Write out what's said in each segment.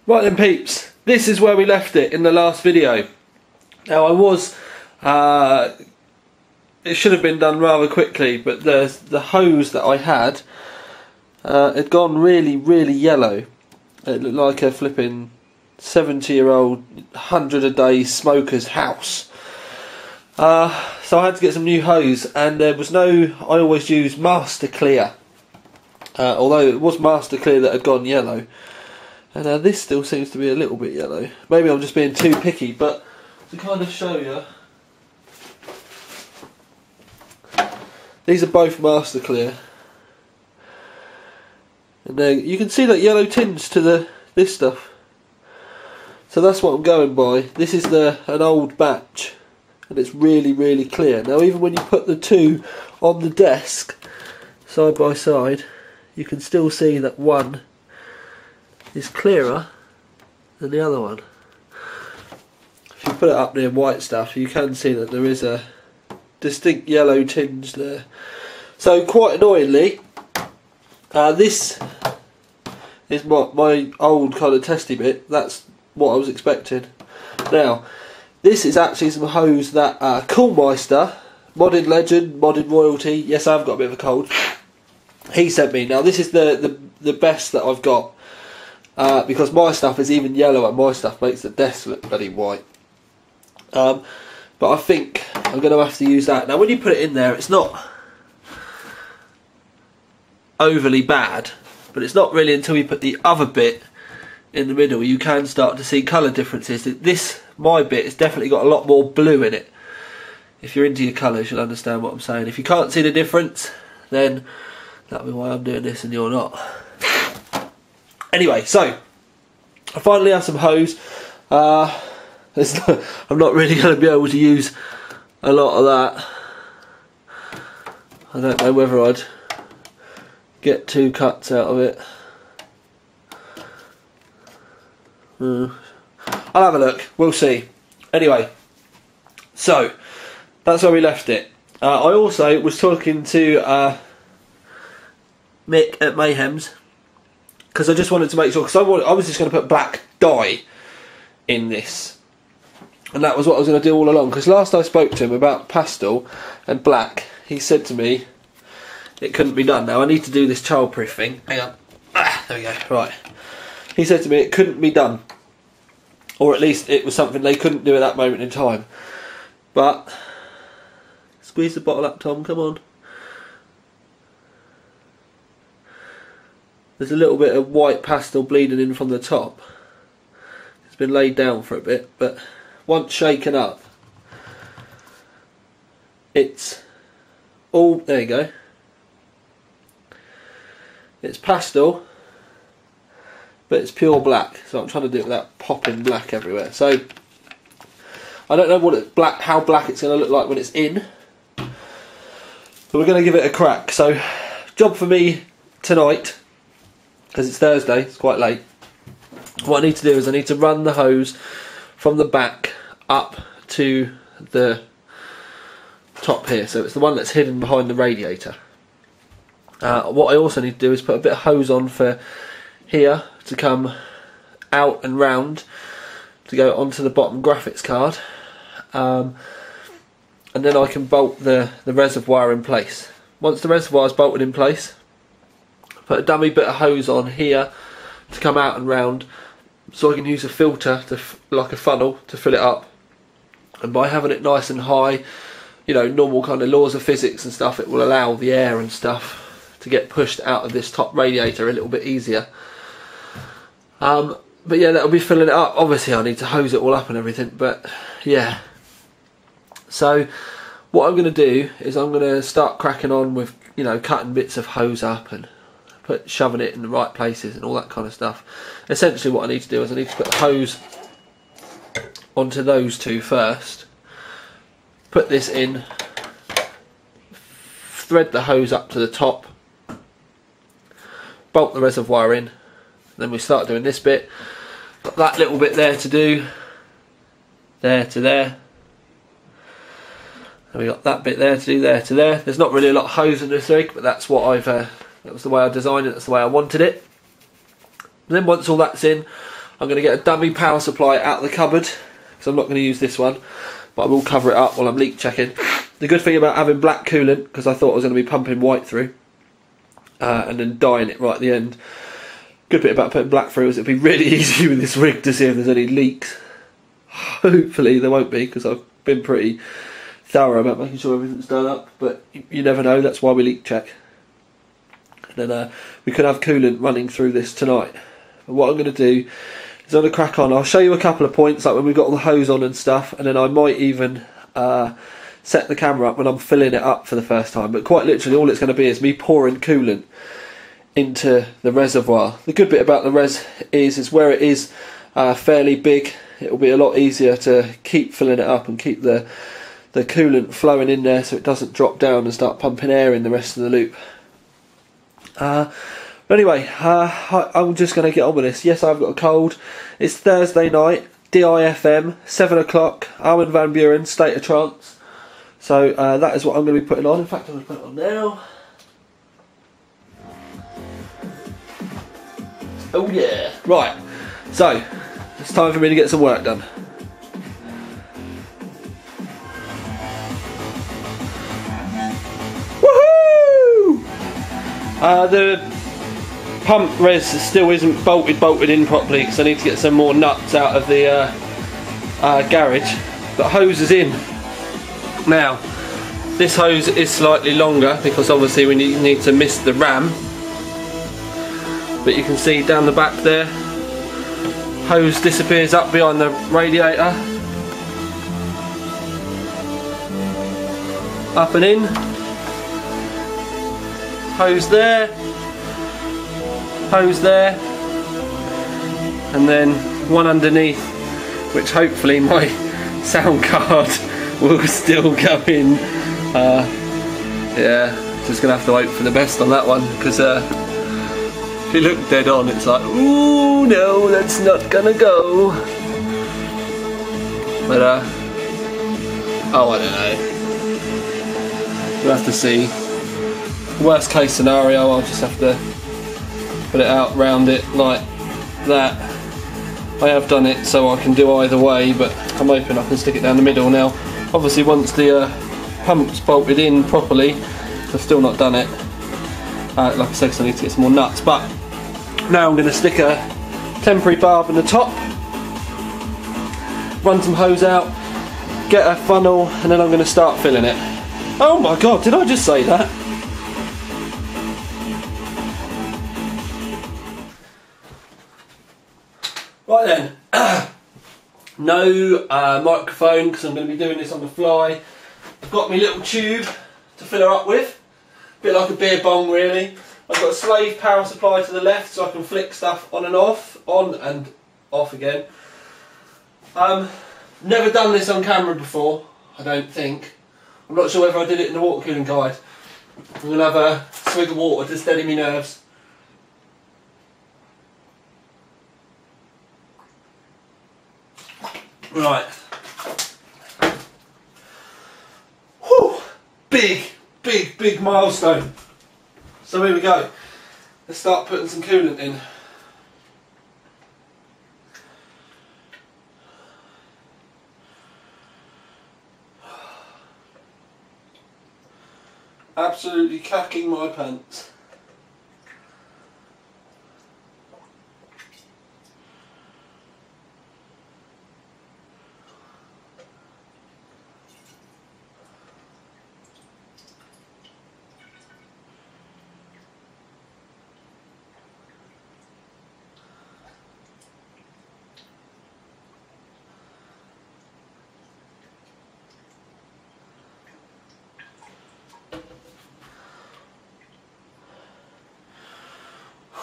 Right then peeps, this is where we left it in the last video. Now it should have been done rather quickly, but the hose that I had had gone really yellow. It looked like a flipping 70-year-old 100-a-day smoker's house. So I had to get some new hose, and there was no, I always use Master Clear, although it was Master Clear that had gone yellow. And this still seems to be a little bit yellow. Maybe I'm just being too picky, but to kind of show you, these are both Master Clear. And then you can see that yellow tinge to this stuff. So that's what I'm going by. This is an old batch, and it's really clear. Now even when you put the two on the desk, side by side, you can still see that one is clearer than the other one. If you put it up near white stuff, you can see that there is a distinct yellow tinge there. So quite annoyingly, this is my old kind of testy bit. That's what I was expecting. Now, this is actually some hose that Coolmeister, modded legend, modded royalty, yes I've got a bit of a cold, he sent me. Now this is the best that I've got. Because my stuff is even yellower, my stuff makes the desk look bloody white. But I think I'm going to have to use that. Now when you put it in there, it's not overly bad, but it's not really until you put the other bit in the middle you can start to see colour differences. My bit, has definitely got a lot more blue in it. If you're into your colours, you'll understand what I'm saying. If you can't see the difference, then that'll be why I'm doing this and you're not. Anyway, so I finally have some hose. I'm not really going to be able to use a lot of that. I don't know whether I'd get 2 cuts out of it. I'll have a look, we'll see. Anyway, so that's where we left it. I also was talking to Mick at Mayhem's, because I just wanted to make sure, because I was just going to put black dye in this, and that was what I was going to do all along. Because last I spoke to him about pastel and black, he said to me it couldn't be done. Now I need to do this childproof thing. Hang on, there we go. Right, he said to me it couldn't be done, or at least it was something they couldn't do at that moment in time. But squeeze the bottle up, Tom. Come on. There's a little bit of white pastel bleeding in from the top. It's been laid down for a bit, but once shaken up, it's all, there you go. It's pastel, but it's pure black. So I'm trying to do it without popping black everywhere. So I don't know how black it's going to look like when it's in, but we're going to give it a crack. So job for me tonight, because it's Thursday, it's quite late. What I need to do is I need to run the hose from the back up to the top here. So it's the one that's hidden behind the radiator. What I also need to do is put a bit of hose on for here to come out and round to go onto the bottom graphics card. And then I can bolt the reservoir in place. Once the reservoir is bolted in place, put a dummy bit of hose on here to come out and round, so I can use a filter like a funnel to fill it up. And by having it nice and high, you know, normal kind of laws of physics and stuff, it will allow the air and stuff to get pushed out of this top radiator a little bit easier. But yeah, that'll be filling it up. Obviously I need to hose it all up and everything, but yeah. So what I'm going to do is I'm going to start cracking on with, you know, cutting bits of hose up and shoving it in the right places and all that kind of stuff. Essentially what I need to do is I need to put the hose onto those two first, put this in, thread the hose up to the top, bolt the reservoir in, then we start doing this bit. Got that little bit there to do, there to there, and we got that bit there to do, there to there. There's not really a lot of hose in this rig, but that's what that was the way I designed it, that's the way I wanted it. And then once all that's in, I'm going to get a dummy power supply out of the cupboard, because I'm not going to use this one, but I will cover it up while I'm leak checking. The good thing about having black coolant, because I thought I was going to be pumping white through, and then dyeing it right at the end. Good bit about putting black through is it'd be really easy with this rig to see if there's any leaks. Hopefully there won't be, because I've been pretty thorough about making sure everything's done up, but you never know, that's why we leak check. And then we could have coolant running through this tonight. But what I'm going to do is I'm going to crack on. I'll show you a couple of points, like when we've got all the hose on and stuff, and then I might even set the camera up when I'm filling it up for the first time. But quite literally all it's going to be is me pouring coolant into the reservoir. The good bit about the res is where it is fairly big, it'll be a lot easier to keep filling it up and keep the coolant flowing in there so it doesn't drop down and start pumping air in the rest of the loop. But anyway, I'm just going to get on with this. Yes, I've got a cold. It's Thursday night, DIFM, 7 o'clock, Armin van Buren, State of Trance. So that is what I'm going to be putting on. In fact, I'm going to put it on now. Oh yeah. Right, so it's time for me to get some work done. Woohoo! The pump res still isn't bolted in properly because I need to get some more nuts out of the garage. But hose is in. Now, this hose is slightly longer because obviously we need to mist the ram. But you can see down the back there, hose disappears up behind the radiator. Up and in. Hose there. Hose there, and then one underneath, which hopefully my sound card will still go in. Yeah, just gonna have to hope for the best on that one, because if you look dead on, it's like, ooh no, that's not gonna go. But oh, I don't know. We'll have to see. Worst case scenario, I'll just have to put it out round it like that. I have done it so I can do either way, but I'm hoping I can stick it down the middle now. Obviously once the pump's bolted in properly, I've still not done it. Like I said, 'cause I need to get some more nuts, but now I'm going to stick a temporary barb in the top, run some hose out, get a funnel, and then I'm going to start filling it. Oh my god, did I just say that? Right then, no microphone because I'm going to be doing this on the fly. I've got my little tube to fill her up with, a bit like a beer bong really. I've got a slave power supply to the left so I can flick stuff on and off again. Never done this on camera before, I don't think. I'm not sure whether I did it in the water cooling guide. I'm going to have a swig of water to steady my nerves. Right. Whew. Big milestone. So here we go. Let's start putting some coolant in. Absolutely cacking my pants.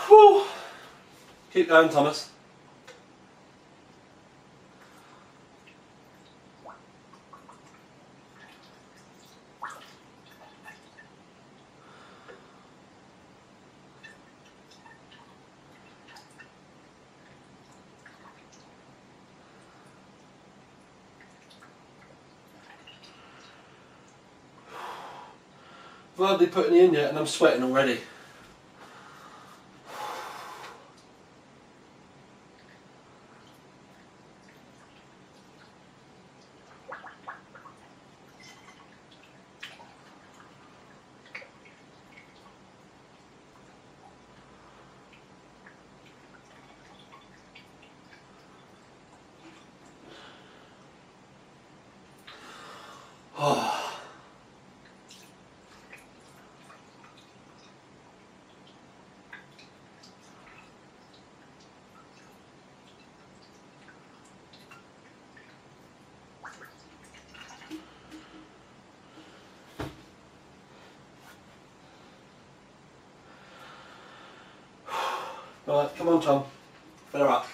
Whew. Keep going, Thomas. I've hardly put any in yet and I'm sweating already. Oh. Right, come on Tom, fill her up.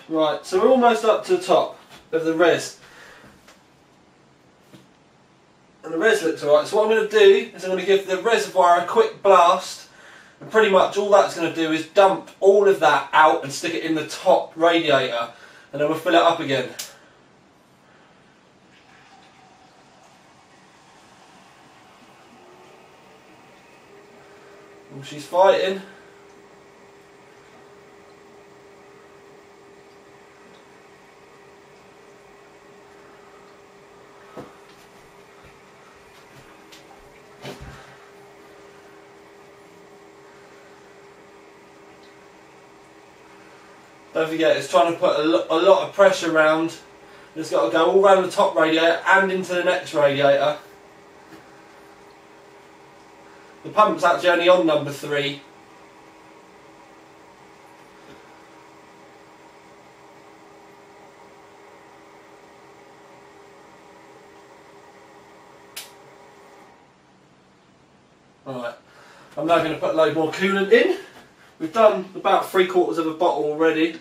Right, so we're almost up to the top of the res. And the res looks alright, so what I'm going to do is I'm going to give the reservoir a quick blast, and pretty much all that's going to do is dump all of that out and stick it in the top radiator, and then we'll fill it up again. And she's fighting. Don't forget, it's trying to put a lot of pressure around. It's got to go all around the top radiator and into the next radiator. The pump's actually only on number 3. Alright, I'm now going to put a load more coolant in. We've done about 3/4 of a bottle already.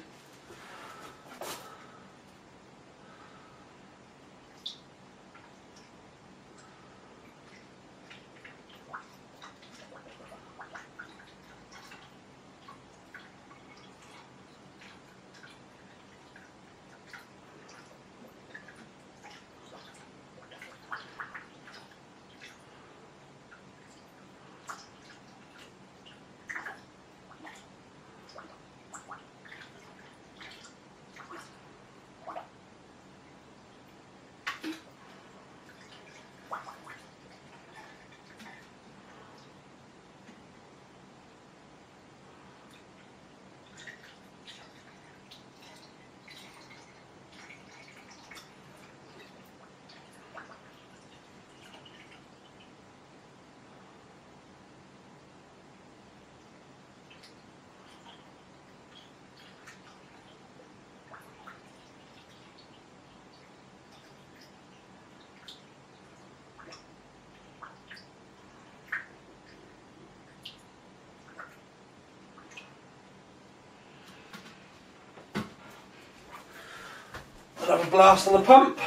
Have a blast on the pump.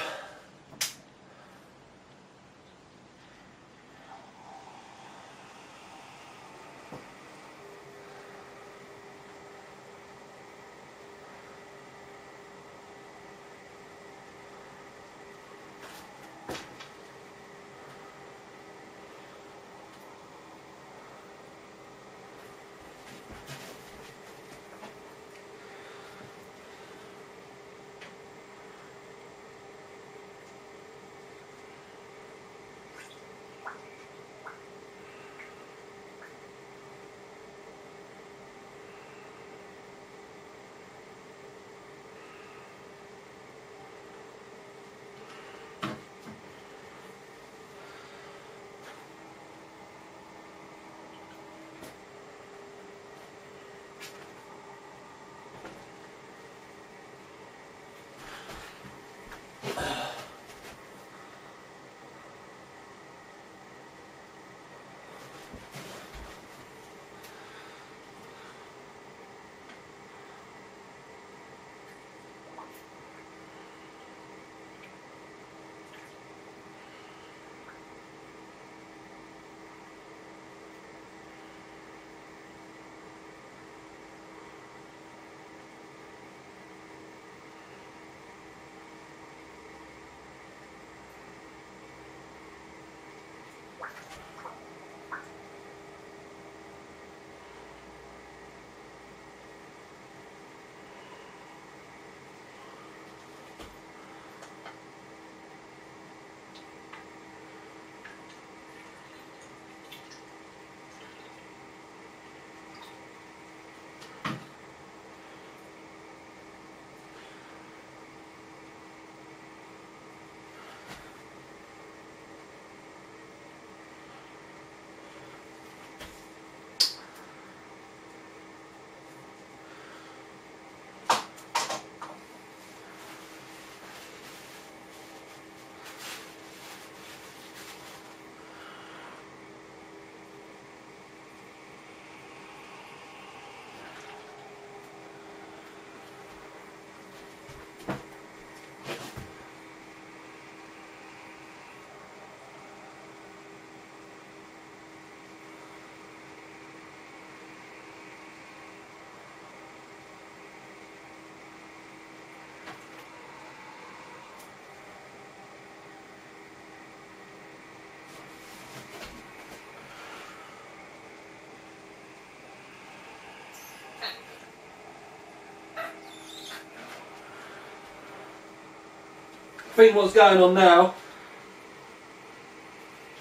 think what's going on now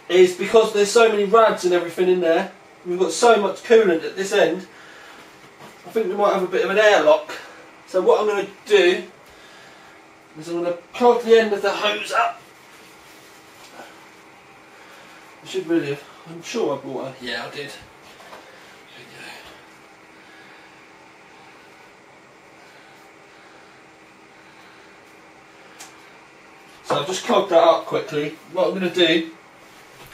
is because there's so many rads and everything in there, we've got so much coolant at this end, I think we might have a bit of an airlock. So what I'm going to do is I'm going to plug the end of the hose up. I should really have, I'm sure I bought a, yeah I did. There we go. So I've just clogged that up quickly. What I'm going to do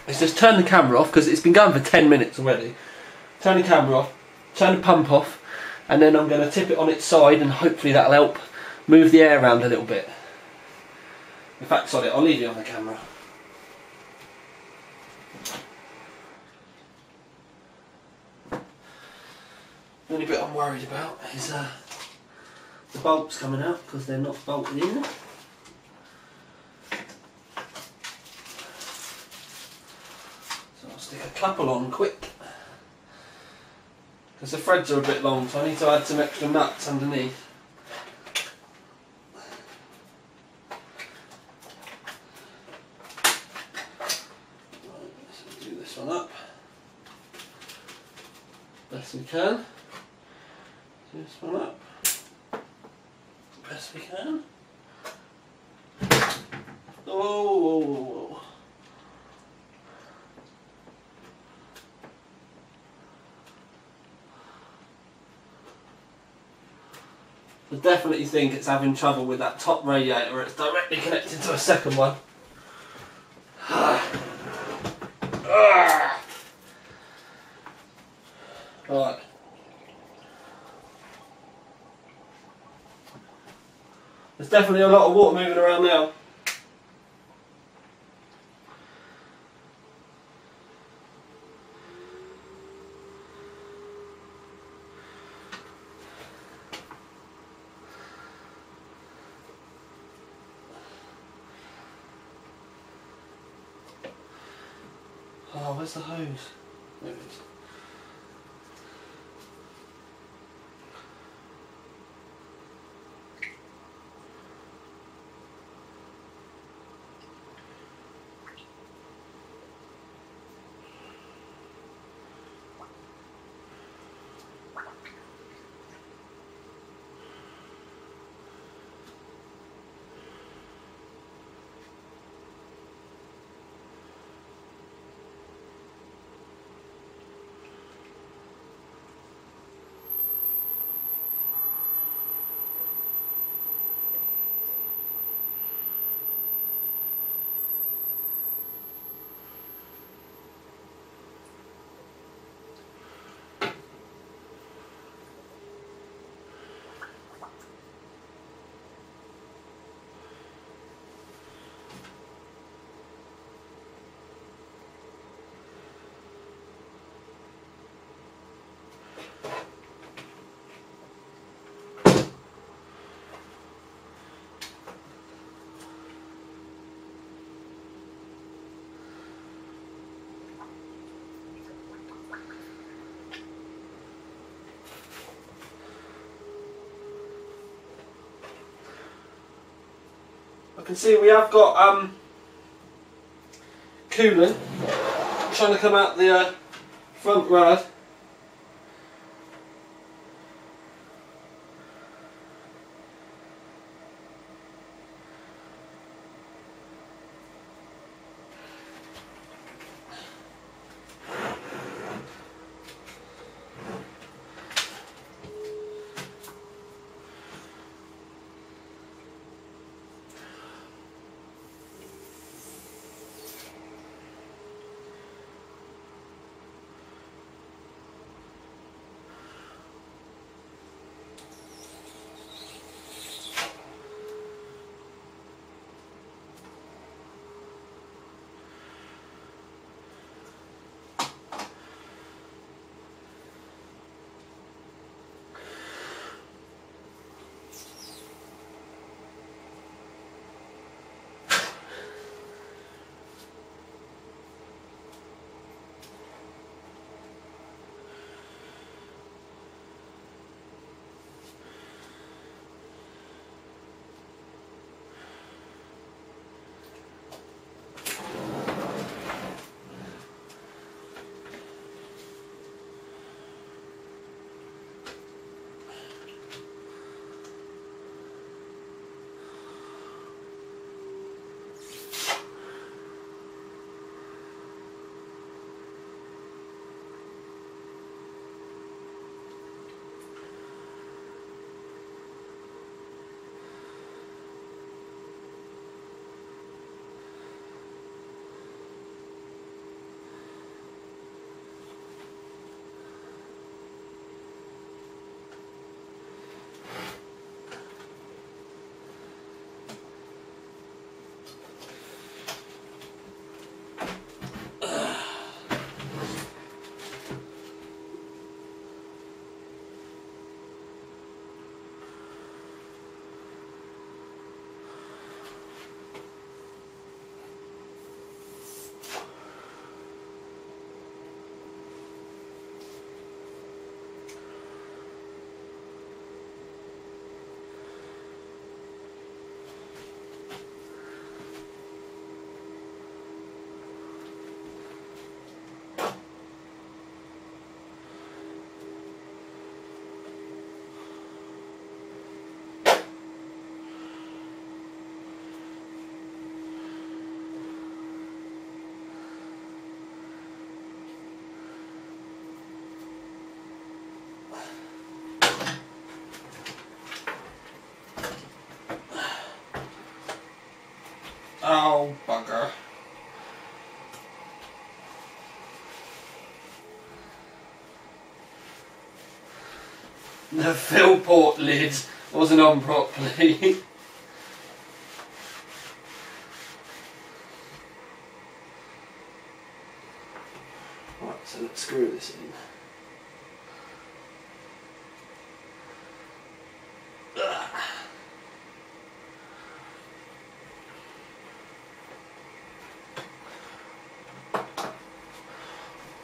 is just turn the camera off, because it's been going for 10 minutes already. Turn the camera off, turn the pump off, and then I'm going to tip it on its side, and hopefully that'll help move the air around a little bit. In fact, sorry, I'll leave you on the camera. The only bit I'm worried about is the bolts coming out, because they're not bolted in. So I'll stick a couple on quick, because the threads are a bit long, so I need to add some extra nuts underneath. Right, let's do this one up best we can. Do this one up best we can. Oh. I definitely think it's having trouble with that top radiator. It's directly connected to a second one. Right. There's definitely a lot of water moving around now. Oh, where's the hose? There it is. I can see we have got coolant trying to come out the front rad. the fill port lid wasn't on properly. Right, so let's screw this in.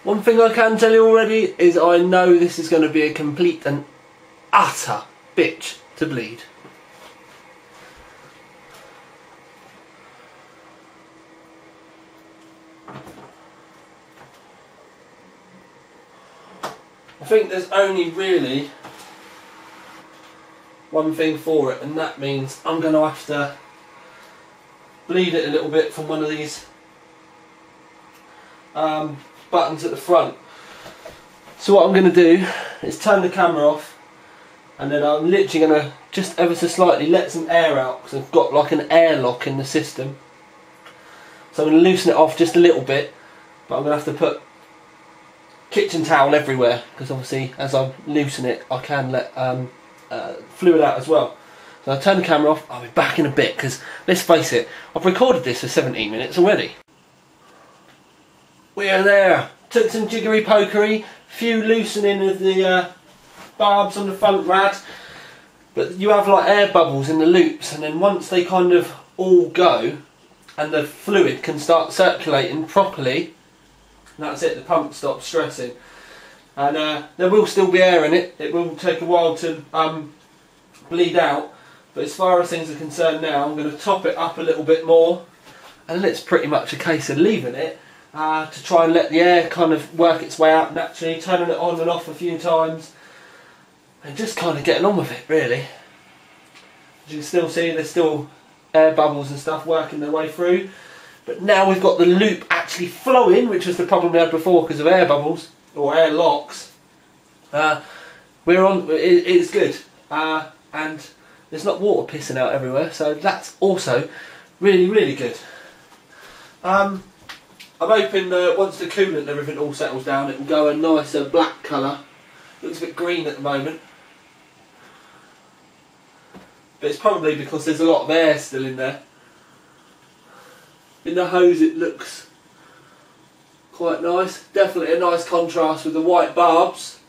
One thing I can tell you already is I know this is going to be a complete and utter bitch to bleed. I think there's only really one thing for it, and that means I'm going to have to bleed it a little bit from one of these buttons at the front. So what I'm going to do is turn the camera off, and then I'm literally going to just ever so slightly let some air out, because I've got like an airlock in the system. So I'm going to loosen it off just a little bit, but I'm going to have to put kitchen towel everywhere, because obviously as I loosen it I can let fluid out as well. So I'll turn the camera off. I'll be back in a bit, because let's face it, I've recorded this for 17 minutes already. We are there. Took some jiggery pokery, few loosening of the barbs on the front rad, but you have like air bubbles in the loops, and then once they kind of all go and the fluid can start circulating properly, that's it, the pump stops stressing. And there will still be air in it. It will take a while to bleed out, but as far as things are concerned now, I'm going to top it up a little bit more, and it's pretty much a case of leaving it to try and let the air kind of work its way out naturally, turning it on and off a few times, and just kind of getting on with it really. As you can still see, there's still air bubbles and stuff working their way through, but now we've got the loop actually flowing, which was the problem we had before because of air bubbles or air locks. We're on, it's good, and there's not water pissing out everywhere, so that's also really, really good. I'm hoping once the coolant and everything all settles down, it will go a nicer black colour. Looks a bit green at the moment, but it's probably because there's a lot of air still in there. In the hose it looks quite nice, definitely a nice contrast with the white barbs.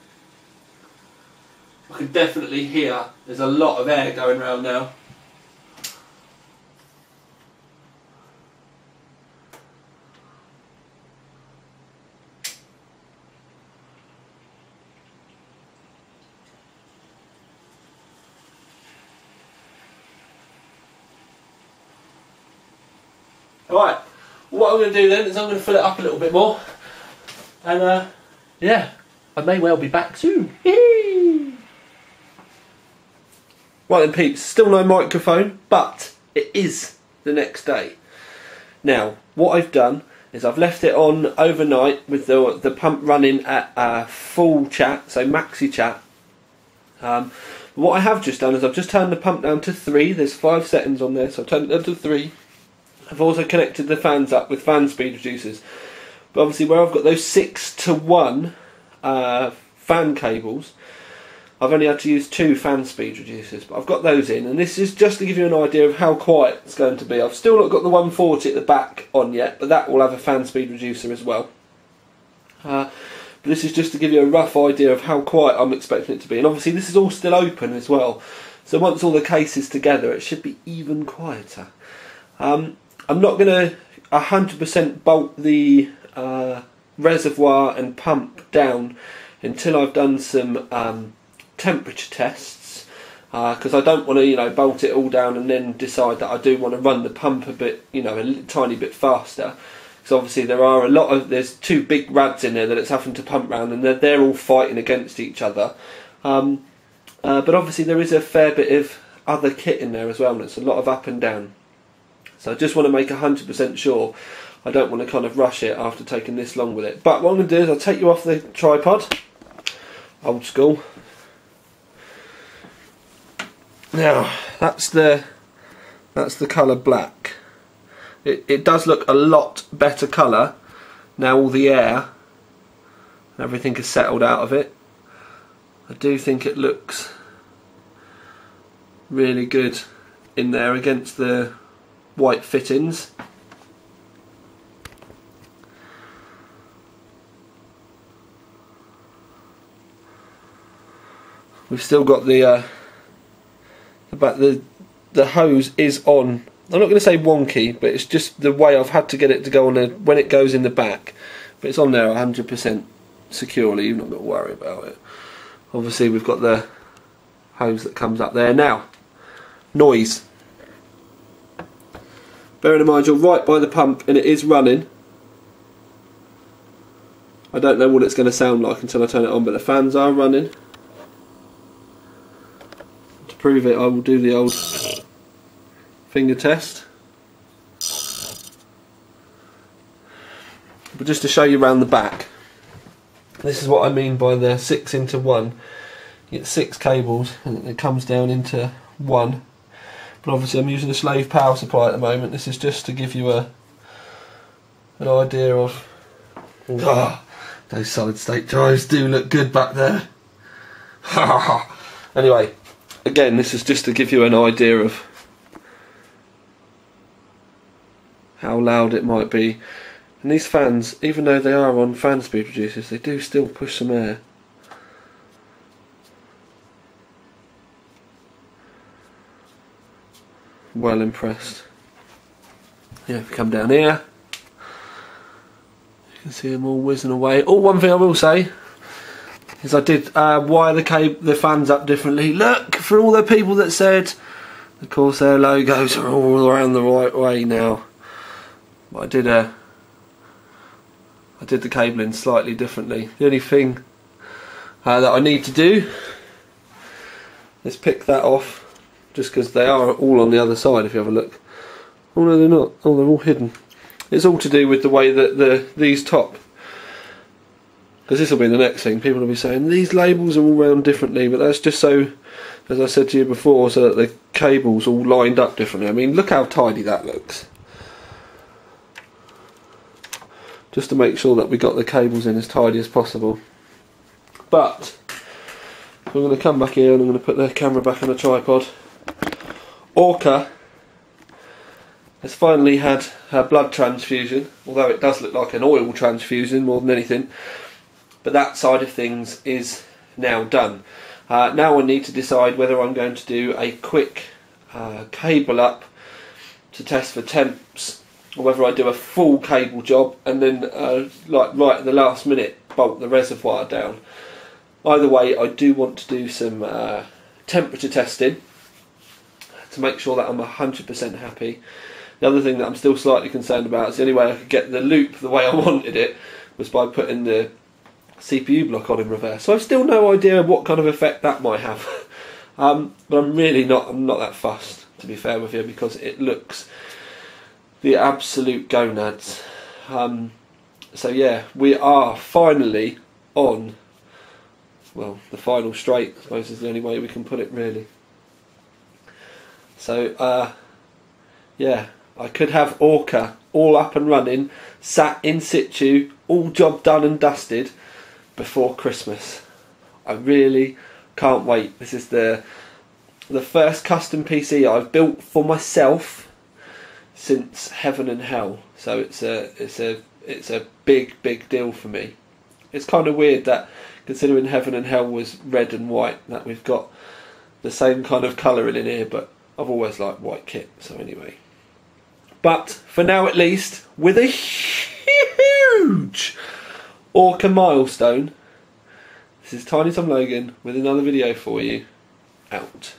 I can definitely hear there's a lot of air going around now. Right, what I'm going to do then is I'm going to fill it up a little bit more, and yeah, I may well be back soon. Right then peeps, still no microphone, but it is the next day. Now, what I've done is I've left it on overnight with the pump running at full chat, so maxi chat. What I have just done is I've just turned the pump down to 3, there's 5 settings on there, so I've turned it down to 3. I've also connected the fans up with fan speed reducers, but obviously where I've got those 6-to-1 fan cables, I've only had to use 2 fan speed reducers, but I've got those in, and this is just to give you an idea of how quiet it's going to be. I've still not got the 140 at the back on yet, but that will have a fan speed reducer as well. But this is just to give you a rough idea of how quiet I'm expecting it to be, and obviously this is all still open as well, so once all the cases together it should be even quieter. I'm not going to 100% bolt the reservoir and pump down until I've done some temperature tests, because I don't want to, bolt it all down and then decide that I do want to run the pump a bit, a tiny bit faster. Because obviously there's 2 big rads in there that it's having to pump round, and they're all fighting against each other. But obviously there is a fair bit of other kit in there as well, and it's a lot of up and down. So I just want to make 100% sure. I don't want to kind of rush it after taking this long with it. But what I'm going to do is I'll take you off the tripod. Old school. Now, that's the colour black. It does look a lot better colour now all the air and everything is settled out of it. I do think it looks really good in there against the white fittings. We've still got the hose is on. I'm not going to say wonky, but it's just the way I've had to get it to go on when it goes in the back. But it's on there 100% securely. You've not got to worry about it. Obviously, we've got the hose that comes up there now. Noise. Bearing in mind you're right by the pump and it is running. I don't know what it's going to sound like until I turn it on, but the fans are running. To prove it, I will do the old finger test. But just to show you around the back, this is what I mean by the 6 into 1. You get 6 cables and it comes down into 1. But obviously I'm using a slave power supply at the moment. This is just to give you an idea of... those solid state drives do look good back there. Anyway, again, this is just to give you an idea of how loud it might be. And these fans, even though they are on fan speed reducers, they do still push some air. Well impressed. Yeah, if you come down here, you can see them all whizzing away. Oh, one thing I will say is I did wire the fans up differently. Look, for all the people that said, of course, their logos are all around the right way now. But I did the cabling slightly differently. The only thing that I need to do is pick that off. Just because they are all on the other side, if you have a look. Oh no, they're not. Oh, they're all hidden. It's all to do with the way that these top. Because this will be the next thing. People will be saying these labels are all round differently, but that's just so, as I said to you before, so that the cables all lined up differently. I mean, look how tidy that looks. Just to make sure that we got the cables in as tidy as possible. But I'm going to come back here and I'm going to put the camera back on a tripod. Orca has finally had her blood transfusion, although it does look like an oil transfusion more than anything, but that side of things is now done. Now I need to decide whether I'm going to do a quick cable up to test for temps, or whether I do a full cable job and then like right at the last minute bolt the reservoir down. Either way, I do want to do some temperature testing to make sure that I'm 100% happy. The other thing that I'm still slightly concerned about is the only way I could get the loop the way I wanted it was by putting the CPU block on in reverse. So I've still no idea what kind of effect that might have. But I'm not that fussed, to be fair with you, because it looks the absolute gonads. So yeah, we are finally on, well, the final straight, I suppose is the only way we can put it really. So yeah, I could have Orca all up and running, sat in situ, all job done and dusted before Christmas. I really can't wait. This is the first custom PC I've built for myself since Heaven and Hell. So it's a big deal for me. It's kind of weird that, considering Heaven and Hell was red and white, that we've got the same kind of colouring in here, but I've always liked white kit, so anyway. But for now at least, with a huge Orca milestone, this is Tiny Tom Logan with another video for you. Out.